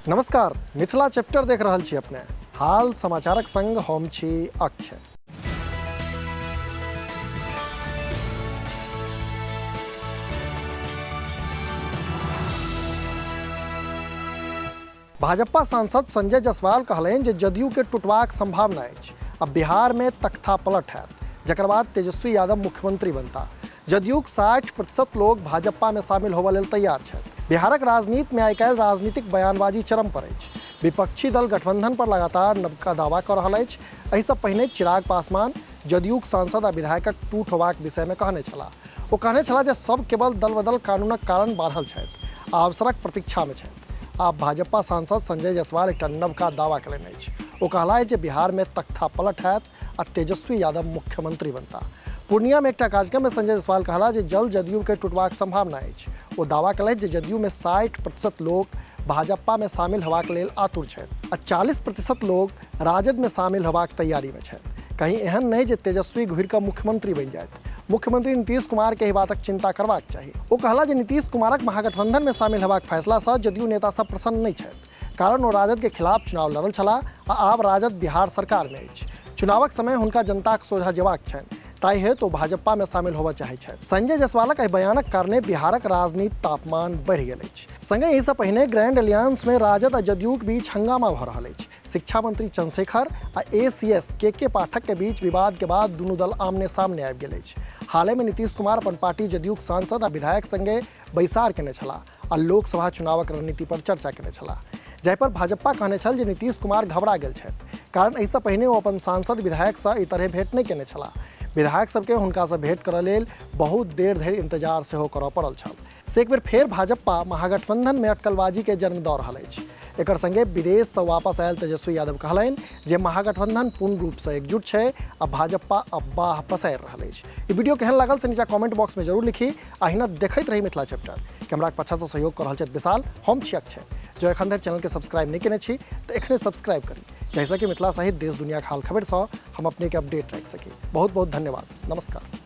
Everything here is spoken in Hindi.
नमस्कार, मिथिला चैप्टर देख रहल छी अपने। हाल समाचारक संग हम छी अक्षय। भाजपा सांसद संजय जायसवाल कहलनि जे जदयू के टूटबाक संभावना अछि। अब बिहार में तख्ता पलट हैत, जकर बाद तेजस्वी यादव मुख्यमंत्री बनता। जदयूक 60% लोग भाजपा में शामिल होबऽ लेल तैयार छथि। बिहारक राजनीति में आइ काल्हि राजनीतिक बयानबाजी चरम पर अछि। विपक्षी दल गठबंधन पर लगातार नवका दावा कऽ रहल अछि। एहिसँ पहिने चिराग पासवान जदयूक सांसद आ विधायकक टूट होबाक विषय में कहने छलाह। ओ कहने छलाह जे सब केवल दल बदल कानूनक कारण बाढ़ल छथि आ अवसरक प्रतीक्षा में छथि। आब भाजपा सांसद संजय जायसवाल एकटा नवका दावा कयलनि अछि। ओ कहला जे बिहार में तख्ता पलट हैत आ तेजस्वी यादव मुख्यमंत्री बनता। पूर्णिया में एकटा कार्यक्रम में संजय जायसवाल कहला जे जल्द जदयू के टूटबाक संभावना अछि। ओ दावा कयलथि जे जदयू में 60% लोग भाजपा में शामिल हेबाक लेल आतुर छथि आ 40% लोग राजद में शामिल हेबाक तैयारी में छथि। कहीं एहन नहीं जे तेजस्वी घुरि कऽ मुख्यमंत्री बनि जायत। मुख्यमंत्री नीतीश कुमार के एहि बातक चिंता करबाक चाही। ओ कहला जे नीतीश कुमारक महागठबंधन में शामिल हेबाक फैसला सँ जदयू नेता सब प्रसन्न नहीं छथि, कारण ओ राजद के खिलाफ चुनाव लड़ल छलाह आ आब राजद बिहार सरकार में अछि। चुनावक समय हुनका जनताक सोझा जेबाक छनि, ताहि हेतु ओ भाजपा में शामिल होबऽ चाहै छथि। संजय जायसवालक एहि बयानक कारणे बिहारक राजनीति तापमान बढ़ि गेल अछि। संगे एहिसँ पहिने ग्रैंड एलियंस में राजद आ जदयूक बीच हंगामा भऽ रहल अछि। शिक्षा मंत्री चंद्रशेखर आ ACS के पाठक के बीच विवाद के बाद दुनू दल आमने सामने आबि गेल अछि। हाल में नीतीश कुमार अपन पार्टी जदयूक सांसद आ विधायक संगे बैसार केने छलाह आ लोकसभा चुनावक रणनीति पर चर्चा केने छलाह, जाहि पर भाजपा कहने छल जे नीतीश कुमार घबरा गेल छथि, कारण एहिसँ पहिने ओ अपन सांसद विधायक सँ एहि तरह भेंट नहि केने छलाह। विधायक सबके हुनका सँ भेंट करऽ लेल बहुत देर धरि इंतजार सेहो करऽ पड़ल छल। से एक बेर फेर भाजपा महागठबंधन में अटकलबाजी के जन्म दऽ रहल अछि। एकर संगे विदेश से वापस आयल तेजस्वी यादव कहलनि जे महागठबंधन पूर्ण रूप से एकजुट छै आ भाजपा अब बाह पसारि रहल अछि। ई वीडियो केहन लागल से नीचा कमेंट बॉक्स में जरूर लिखी। अहिना देखैत रही मिथिला चैप्टर। कैमराक पाछा से सहयोग कऽ रहल छथि विशाल, हम छी अक्षय। जो एखन धरि चैनल के सब्सक्राइब नहीं केने छी तऽ एखने सब्सक्राइब करी, जाहिसँ कि मिथिला सहित देश दुनिया के हाल खबर सँ हम अपने के अपडेट राखि सकी। बहुत बहुत धन्यवाद। नमस्कार।